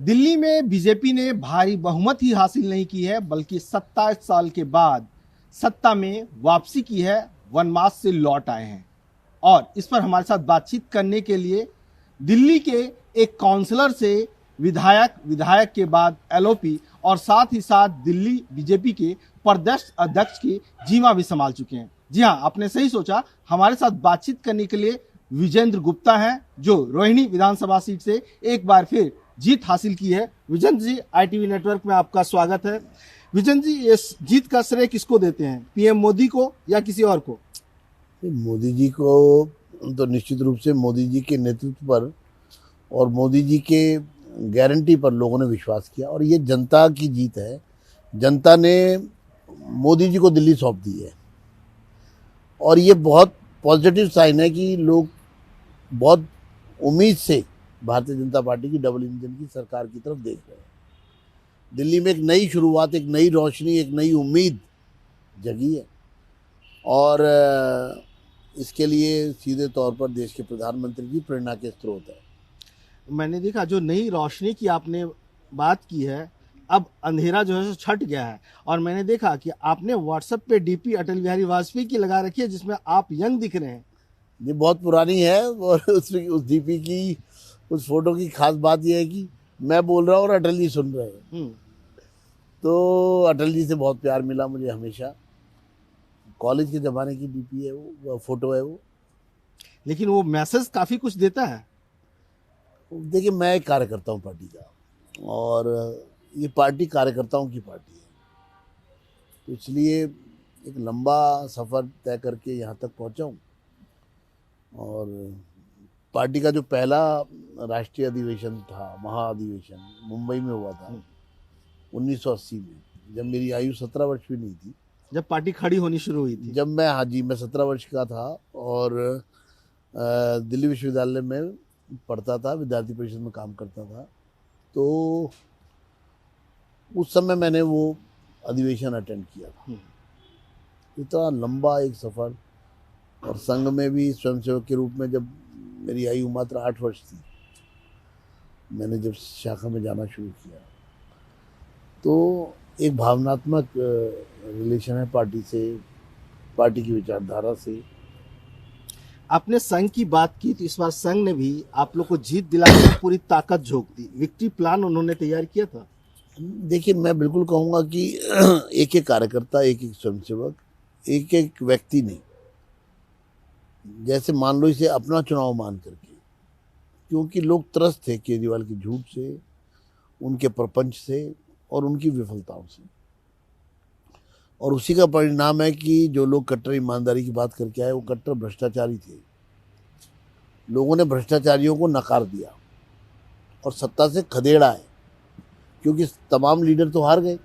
दिल्ली में बीजेपी ने भारी बहुमत ही हासिल नहीं की है, बल्कि 27 साल के बाद सत्ता में वापसी की है, वनवास से लौट आए हैं। और इस पर हमारे साथ बातचीत करने के लिए दिल्ली के एक काउंसलर से विधायक के बाद एलओपी और साथ ही साथ दिल्ली बीजेपी के प्रदेश अध्यक्ष की जिम्मा भी संभाल चुके हैं। जी हाँ, आपने सही सोचा। हमारे साथ बातचीत करने के लिए विजेंद्र गुप्ता हैं, जो रोहिणी विधानसभा सीट से एक बार फिर जीत हासिल की है। विजेंद्र जी, आईटीवी नेटवर्क में आपका स्वागत है। विजेंद्र जी, इस जीत का श्रेय किसको देते हैं, पीएम मोदी को या किसी और को? मोदी जी को तो निश्चित रूप से मोदी जी के नेतृत्व पर और मोदी जी के गारंटी पर लोगों ने विश्वास किया और ये जनता की जीत है। जनता ने मोदी जी को दिल्ली सौंप दी है और ये बहुत पॉजिटिव साइन है कि लोग बहुत उम्मीद से भारतीय जनता पार्टी की डबल इंजन की सरकार की तरफ देख रहे हैं। दिल्ली में एक नई शुरुआत, एक नई रोशनी, एक नई उम्मीद जगी है और इसके लिए सीधे तौर पर देश के प्रधानमंत्री जी प्रेरणा के स्रोत है। मैंने देखा, जो नई रोशनी की आपने बात की है, अब अंधेरा जो है छट गया है। और मैंने देखा कि आपने व्हाट्सएप पे डीपी अटल बिहारी वाजपेयी की लगा रखी है, जिसमें आप यंग दिख रहे हैं। ये बहुत पुरानी है और उस डीपी की, उस फोटो की खास बात यह है कि मैं बोल रहा हूँ और अटल जी सुन रहे हैं। तो अटल जी से बहुत प्यार मिला मुझे हमेशा। कॉलेज के ज़माने की डीपी है वो फोटो है वो। लेकिन वो मैसेज काफ़ी कुछ देता है। देखिए, मैं एक कार्यकर्ता हूँ पार्टी का और ये पार्टी कार्यकर्ताओं की पार्टी है, तो इसलिए एक लंबा सफ़र तय करके यहाँ तक पहुँचा हूँ। और पार्टी का जो पहला राष्ट्रीय अधिवेशन था, महाअधिवेशन, मुंबई में हुआ था 1980 में, जब मेरी आयु 17 वर्ष भी नहीं थी, जब पार्टी खड़ी होनी शुरू हुई थी। जब मैं, हाँ जी, मैं 17 वर्ष का था और दिल्ली विश्वविद्यालय में पढ़ता था, विद्यार्थी परिषद में काम करता था। तो उस समय मैंने वो अधिवेशन अटेंड किया था। इतना लंबा एक सफ़र, और संघ में भी स्वयंसेवक के रूप में जब मेरी आयु मात्र 8 वर्ष थी, मैंने जब शाखा में जाना शुरू किया, तो एक भावनात्मक रिलेशन है पार्टी से, पार्टी की विचारधारा से। आपने संघ की बात की, तो इस बार संघ ने भी आप लोग को जीत दिलाने में पूरी ताकत झोंक दी। विक्ट्री प्लान उन्होंने तैयार किया था। देखिए, मैं बिल्कुल कहूँगा कि एक एक कार्यकर्ता, एक एक स्वयंसेवक, एक एक व्यक्ति नहीं, जैसे मान लो इसे अपना चुनाव मान करके, क्योंकि लोग त्रस्त थे केजरीवाल के झूठ से, उनके प्रपंच से और उनकी विफलताओं से। और उसी का परिणाम है कि जो लोग कट्टर ईमानदारी की बात करके आए, वो कट्टर भ्रष्टाचारी थे। लोगों ने भ्रष्टाचारियों को नकार दिया और सत्ता से खदेड़ा है, क्योंकि तमाम लीडर तो हार गए।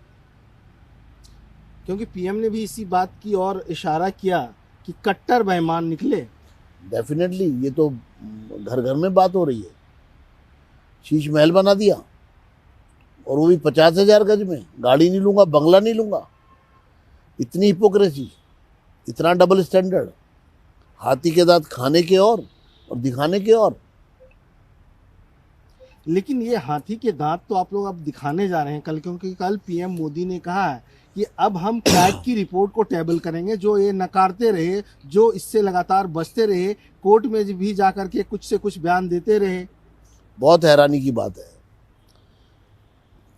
क्योंकि पीएम ने भी इसी बात की और इशारा किया कि कट्टर बेईमान निकले। डेफिनेटली, ये तो घर घर में बात हो रही है। शीश महल बना दिया, और वो भी 50,000 गज में। गाड़ी नहीं लूँगा, बंगला नहीं लूँगा। इतनी हिपोक्रेसी, इतना डबल स्टैंडर्ड, हाथी के दांत खाने के और दिखाने के और। लेकिन ये हाथी के दांत तो आप लोग अब दिखाने जा रहे हैं कल, क्योंकि कल पीएम मोदी ने कहा है कि अब हम कैग की रिपोर्ट को टेबल करेंगे। जो ये नकारते रहे, जो इससे लगातार बचते रहे, कोर्ट में भी जाकर के कुछ से कुछ बयान देते रहे। बहुत हैरानी की बात है,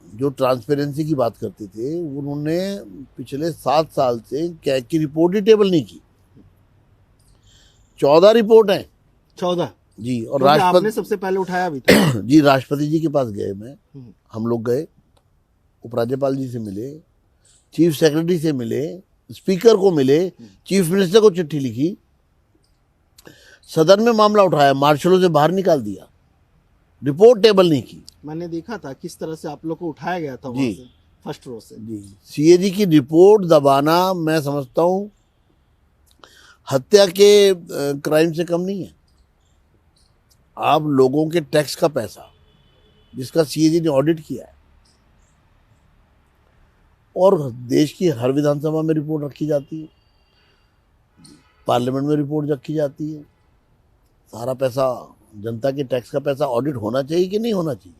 जो ट्रांसपेरेंसी की बात करते थे, उन्होंने पिछले 7 साल से कैग की रिपोर्ट ही टेबल नहीं की। 14 रिपोर्ट हैं। 14 जी। और राष्ट्रपति आपने सबसे पहले उठाया भी था। जी, राष्ट्रपति जी के पास गए, हम लोग गए, उपराज्यपाल जी से मिले, चीफ सेक्रेटरी से मिले, स्पीकर को मिले, चीफ मिनिस्टर को चिट्ठी लिखी, सदन में मामला उठाया, मार्शलों से बाहर निकाल दिया, रिपोर्ट टेबल नहीं की। मैंने देखा था किस तरह से आप लोग को उठाया गया था वहां से, फर्स्ट रो से। जी, सीएजी की रिपोर्ट दबाना, मैं समझता हूँ हत्या के क्राइम से कम नहीं है। आप लोगों के टैक्स का पैसा, जिसका सीएजी ने ऑडिट किया है, और देश की हर विधानसभा में रिपोर्ट रखी जाती है, पार्लियामेंट में रिपोर्ट रखी जाती है, सारा पैसा, जनता के टैक्स का पैसा ऑडिट होना चाहिए कि नहीं होना चाहिए?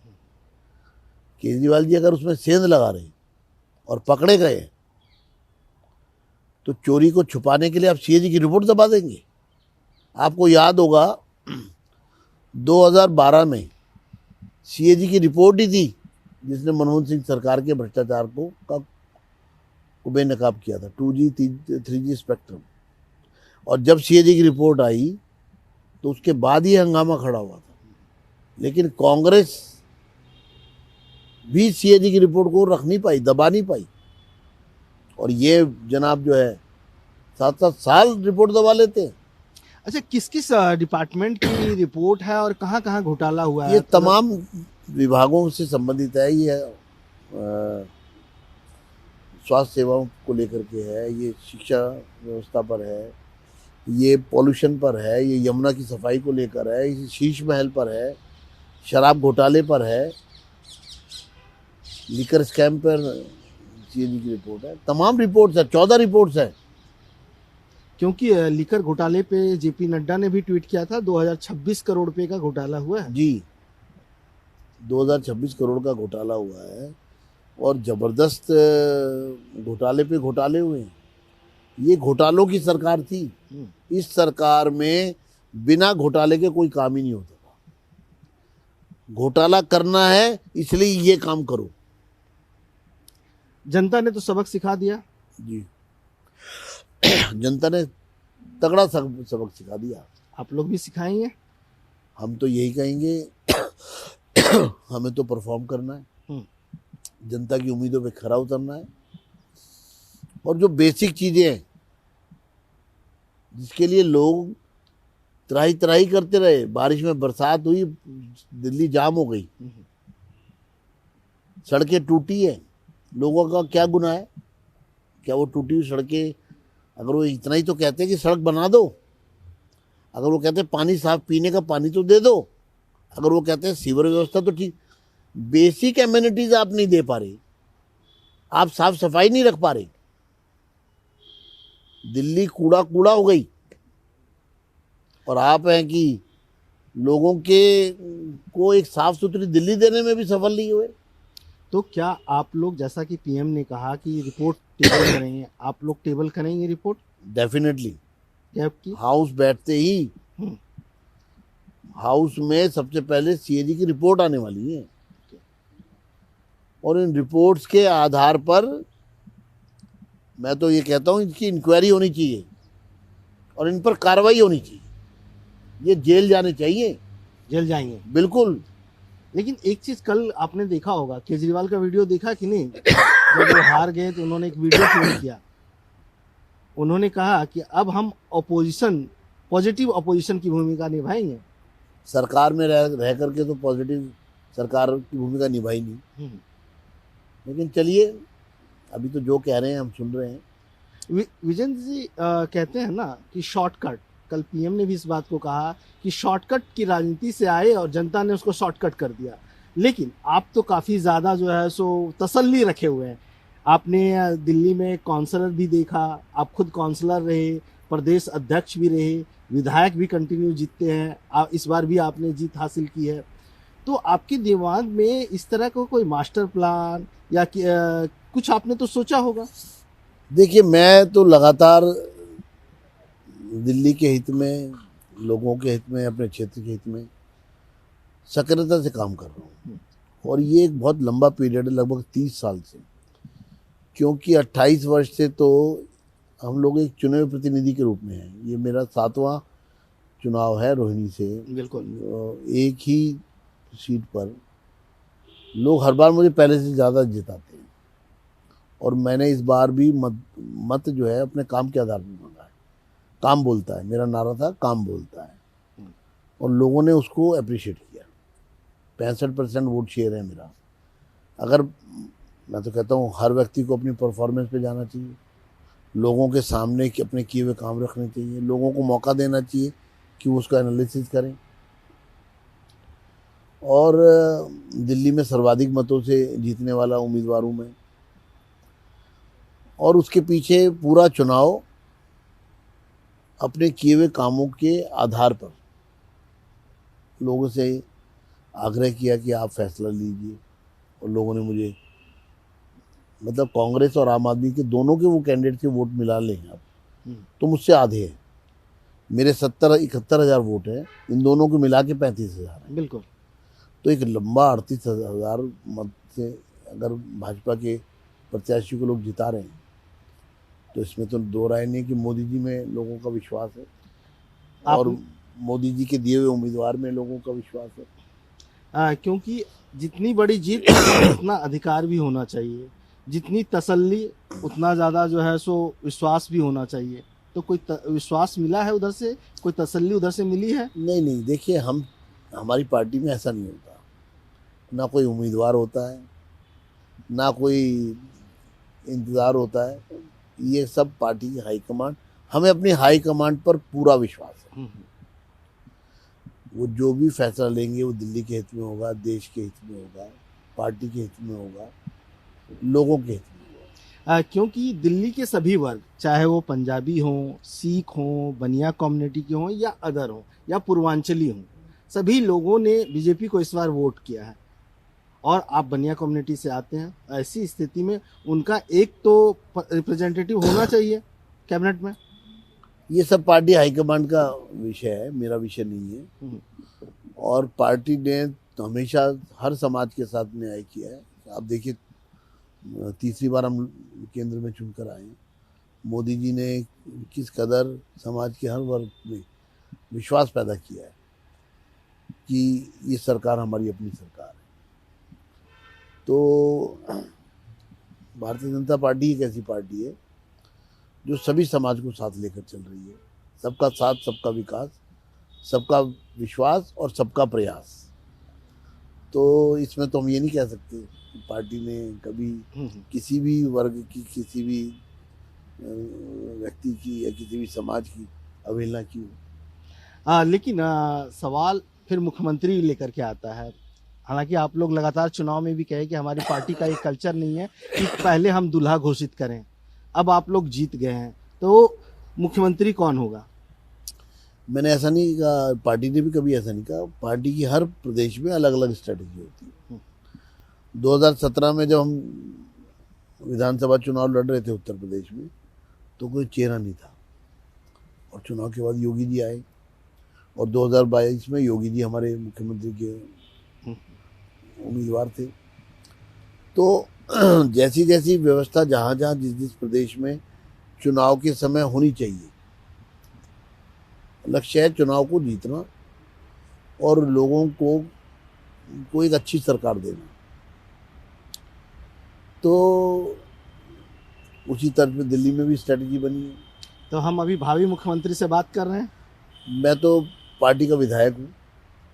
केजरीवाल जी अगर उसमें सेंध लगा रहे और पकड़े गए तो चोरी को छुपाने के लिए आप सीएजी की रिपोर्ट दबा देंगे। आपको याद होगा 2012 में सीएजी की रिपोर्ट ही थी जिसने मनमोहन सिंह सरकार के भ्रष्टाचार को बेनकाब किया था, 2G 3G स्पेक्ट्रम। और जब सीएजी की रिपोर्ट आई तो उसके बाद ही हंगामा खड़ा हुआ था, लेकिन कांग्रेस भी सीएजी की रिपोर्ट को रख नहीं पाई, दबा नहीं पाई। और ये जनाब जो है 7-7 साल रिपोर्ट दबा लेते हैं। अच्छा, किस किस डिपार्टमेंट की रिपोर्ट है और कहाँ कहाँ घोटाला हुआ है? ये तमाम विभागों से संबंधित है। ये स्वास्थ्य सेवाओं को लेकर के है, ये शिक्षा व्यवस्था पर है, ये पॉल्यूशन पर है, ये यमुना की सफाई को लेकर है, ये शीश महल पर है, शराब घोटाले पर है, लिकर स्कैम पर सीएजी की रिपोर्ट है। तमाम रिपोर्ट्स है, 14 रिपोर्ट्स है। क्योंकि लीकर घोटाले पे जेपी नड्डा ने भी ट्वीट किया था 2026 करोड़ रुपए का घोटाला हुआ है। जी, 2026 करोड़ का घोटाला हुआ है और जबरदस्त घोटाले पे घोटाले हुए हैं। ये घोटालों की सरकार थी। इस सरकार में बिना घोटाले के कोई काम ही नहीं होता था। घोटाला करना है इसलिए ये काम करो। जनता ने तो सबक सिखा दिया। जी, जनता ने तगड़ा सबक सिखा दिया। आप लोग भी सिखाएंगे? हम तो यही कहेंगे हमें तो परफॉर्म करना है, जनता की उम्मीदों पे खरा उतरना है। और जो बेसिक चीजें हैं जिसके लिए लोग त्राही त्राही करते रहे, बारिश में बरसात हुई, दिल्ली जाम हो गई, सड़कें टूटी है, लोगों का क्या गुनाह है? क्या वो टूटी हुई सड़कें, अगर वो इतना ही तो कहते हैं कि सड़क बना दो, अगर वो कहते हैं पानी साफ पीने का पानी तो दे दो, अगर वो कहते हैं सीवर व्यवस्था तो ठीक, बेसिक एमिनिटीज आप नहीं दे पा रहे, आप साफ सफाई नहीं रख पा रहे। दिल्ली कूड़ा कूड़ा हो गई और आप हैं कि लोगों के को एक साफ सुथरी दिल्ली देने में भी सफल नहीं हुए। तो क्या आप लोग, जैसा कि पीएम ने कहा कि रिपोर्ट टेबल करेंगे, आप लोग टेबल करेंगे रिपोर्ट? डेफिनेटली। आपकी हाउस बैठते ही हाउस में सबसे पहले सीएजी की रिपोर्ट आने वाली है और इन रिपोर्ट्स के आधार पर मैं तो ये कहता हूँ इनकी इंक्वायरी होनी चाहिए और इन पर कार्रवाई होनी चाहिए। ये जेल जाने चाहिए। जेल जाएंगे? बिल्कुल। लेकिन एक चीज कल आपने देखा होगा, केजरीवाल का वीडियो देखा कि नहीं? जब वो हार गए तो उन्होंने एक वीडियो शेयर किया। उन्होंने कहा कि अब हम पॉजिटिव अपोजिशन की भूमिका निभाएंगे। सरकार में रह करके तो पॉजिटिव सरकार की भूमिका निभाई नहीं, लेकिन चलिए अभी तो जो कह रहे हैं हम सुन रहे हैं। विजेंद्र जी कहते हैं ना कि शॉर्टकट, कल पीएम ने भी इस बात को कहा कि शॉर्टकट की राजनीति से आए और जनता ने उसको शॉर्टकट कर दिया। लेकिन आप तो काफ़ी ज़्यादा जो है सो तसल्ली रखे हुए हैं। आपने दिल्ली में काउंसलर भी देखा, आप खुद काउंसलर रहे, प्रदेश अध्यक्ष भी रहे, विधायक भी कंटिन्यू जीतते हैं, इस बार भी आपने जीत हासिल की है। तो आपके दिमाग में इस तरह का कोई मास्टर प्लान या कुछ आपने तो सोचा होगा? देखिए, मैं तो लगातार दिल्ली के हित में, लोगों के हित में, अपने क्षेत्र के हित में सक्रियता से काम कर रहा हूँ और ये एक बहुत लंबा पीरियड है, लगभग 30 साल से। क्योंकि 28 वर्ष से तो हम लोग एक चुने हुए प्रतिनिधि के रूप में हैं। ये मेरा 7वां चुनाव है रोहिणी से। बिल्कुल। एक ही सीट पर लोग हर बार मुझे पहले से ज़्यादा जिताते हैं और मैंने इस बार भी मत जो है अपने काम के आधार पर मांगा है। काम बोलता है, मेरा नारा था काम बोलता है और लोगों ने उसको अप्रिशिएट किया। 65% वोट शेयर है मेरा। अगर मैं तो कहता हूँ हर व्यक्ति को अपनी परफॉर्मेंस पे जाना चाहिए, लोगों के सामने अपने किए हुए काम रखने चाहिए, लोगों को मौका देना चाहिए कि वो उसका एनालिसिस करें। और दिल्ली में सर्वाधिक मतों से जीतने वाला उम्मीदवार हूँ मैं और उसके पीछे पूरा चुनाव अपने किए हुए कामों के आधार पर लोगों से आग्रह किया कि आप फैसला लीजिए और लोगों ने मुझे, मतलब कांग्रेस और आम आदमी के दोनों के वो कैंडिडेट के वोट मिला लें आप, तो मुझसे आधे हैं। मेरे 71 वोट हैं, इन दोनों को मिला के 35,000 है। बिल्कुल। तो एक लंबा 38,000 मत से अगर भाजपा के प्रत्याशी को लोग जिता रहे हैं, तो इसमें तो दो राय नहीं कि मोदी जी में लोगों का विश्वास है और मोदी जी के दिए हुए उम्मीदवार में लोगों का विश्वास है। क्योंकि जितनी बड़ी जीत उतना अधिकार भी होना चाहिए, जितनी तसल्ली उतना ज़्यादा जो है सो विश्वास भी होना चाहिए। तो कोई विश्वास मिला है उधर से, कोई तसल्ली उधर से मिली है? नहीं, देखिए हमारी पार्टी में ऐसा नहीं होता, ना कोई उम्मीदवार होता है, ना कोई इंतज़ार होता है। ये सब पार्टी की हाईकमांड, हमें अपनी हाईकमांड पर पूरा विश्वास है। वो जो भी फैसला लेंगे वो दिल्ली के हित में होगा, देश के हित में होगा, पार्टी के हित में होगा, लोगों के हित में होगा। क्योंकि दिल्ली के सभी वर्ग, चाहे वो पंजाबी हों, सिख हों, बनिया कम्युनिटी के हों या अदर हों या पूर्वांचली हों, सभी लोगों ने बीजेपी को इस बार वोट किया है। और आप बनिया कम्युनिटी से आते हैं, ऐसी स्थिति में उनका एक तो रिप्रेजेंटेटिव होना चाहिए कैबिनेट में। ये सब पार्टी हाईकमांड का विषय है, मेरा विषय नहीं है। और पार्टी ने हमेशा हर समाज के साथ न्याय किया है। आप देखिए, तीसरी बार हम केंद्र में चुनकर आए हैं। मोदी जी ने किस कदर समाज के हर वर्ग में विश्वास पैदा किया है कि ये सरकार हमारी अपनी सरकार है। तो भारतीय जनता पार्टी एक ऐसी पार्टी है जो सभी समाज को साथ लेकर चल रही है। सबका साथ, सबका विकास, सबका विश्वास और सबका प्रयास। तो इसमें तो हम ये नहीं कह सकते कि पार्टी ने कभी किसी भी वर्ग की, किसी भी व्यक्ति की या किसी भी समाज की अवहेलना की हो। लेकिन सवाल फिर मुख्यमंत्री लेकर के आता है। हालांकि आप लोग लगातार चुनाव में भी कहे कि हमारी पार्टी का एक कल्चर नहीं है कि पहले हम दूल्हा घोषित करें। अब आप लोग जीत गए हैं, तो मुख्यमंत्री कौन होगा? मैंने ऐसा नहीं कहा, पार्टी ने भी कभी ऐसा नहीं कहा। पार्टी की हर प्रदेश में अलग अलग स्ट्रेटजी होती है। 2017 में जब हम विधानसभा चुनाव लड़ रहे थे उत्तर प्रदेश में, तो कोई चेहरा नहीं था। और चुनाव के बाद योगी जी आए और 2022 में योगी जी हमारे मुख्यमंत्री के उम्मीदवार थे। तो जैसी जैसी व्यवस्था जहाँ जहाँ जिस प्रदेश में चुनाव के समय होनी चाहिए, लक्ष्य है चुनाव को जीतना और लोगों को एक अच्छी सरकार देना। तो उसी तरह पे दिल्ली में भी स्ट्रेटजी बनी है। तो हम अभी भावी मुख्यमंत्री से बात कर रहे हैं। मैं तो पार्टी का विधायक हूँ।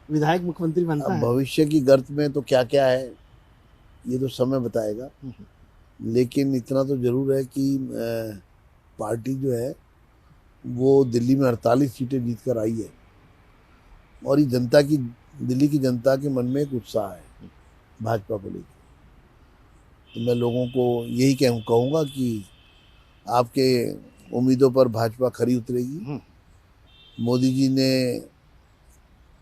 विधायक मुख्यमंत्री बनता है? भविष्य की गर्त में तो क्या क्या है ये तो समय बताएगा। लेकिन इतना तो जरूर है कि पार्टी जो है वो दिल्ली में 48 सीटें जीत कर आई है और ये दिल्ली की जनता के मन में एक उत्साह है भाजपा को लेकर। तो मैं लोगों को यही कहूँगा कि आपके उम्मीदों पर भाजपा खरी उतरेगी। मोदी जी ने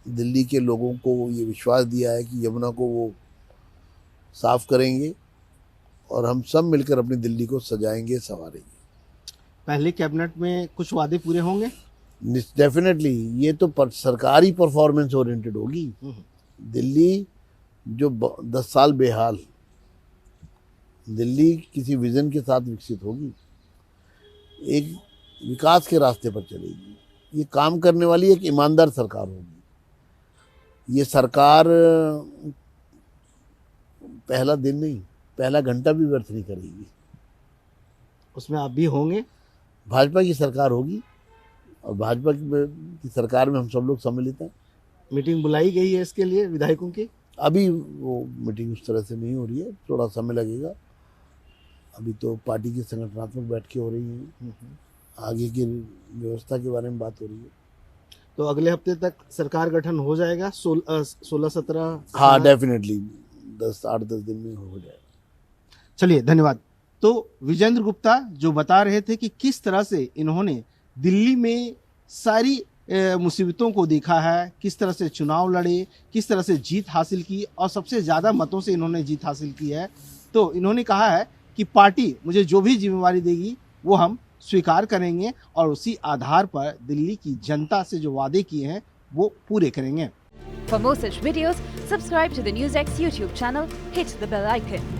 दिल्ली के लोगों को ये विश्वास दिया है कि यमुना को वो साफ करेंगे और हम सब मिलकर अपनी दिल्ली को सजाएंगे, संवारेंगे। पहले कैबिनेट में कुछ वादे पूरे होंगे? डेफिनेटली। ये तो सरकारी परफॉर्मेंस ओरिएंटेड होगी। दिल्ली जो 10 साल बेहाल, दिल्ली किसी विजन के साथ विकसित होगी, एक विकास के रास्ते पर चलेगी। ये काम करने वाली एक ईमानदार सरकार होगी। ये सरकार पहला दिन नहीं, पहला घंटा भी व्यर्थ नहीं करेगी। उसमें आप भी होंगे? भाजपा की सरकार होगी और भाजपा की सरकार में हम सब लोग सम्मिलित हैं। मीटिंग बुलाई गई है इसके लिए विधायकों की? अभी वो मीटिंग उस तरह से नहीं हो रही है, थोड़ा समय लगेगा। अभी तो पार्टी की संगठनात्मक बैठकें हो रही हैं, आगे की व्यवस्था के बारे में बात हो रही है। तो अगले हफ्ते तक सरकार गठन हो जाएगा? 16-17? हाँ, डेफिनेटली 8-10 दिन में हो जाएगा। चलिए, धन्यवाद। तो विजेंद्र गुप्ता जो बता रहे थे कि किस तरह से इन्होंने दिल्ली में सारी मुसीबतों को देखा है, किस तरह से चुनाव लड़े, किस तरह से जीत हासिल की और सबसे ज़्यादा मतों से इन्होंने जीत हासिल की है। तो इन्होंने कहा है कि पार्टी मुझे जो भी जिम्मेवारी देगी वो हम स्वीकार करेंगे और उसी आधार पर दिल्ली की जनता से जो वादे किए हैं वो पूरे करेंगे। For more such videos, subscribe to the NewsX YouTube channel, hit the bell icon.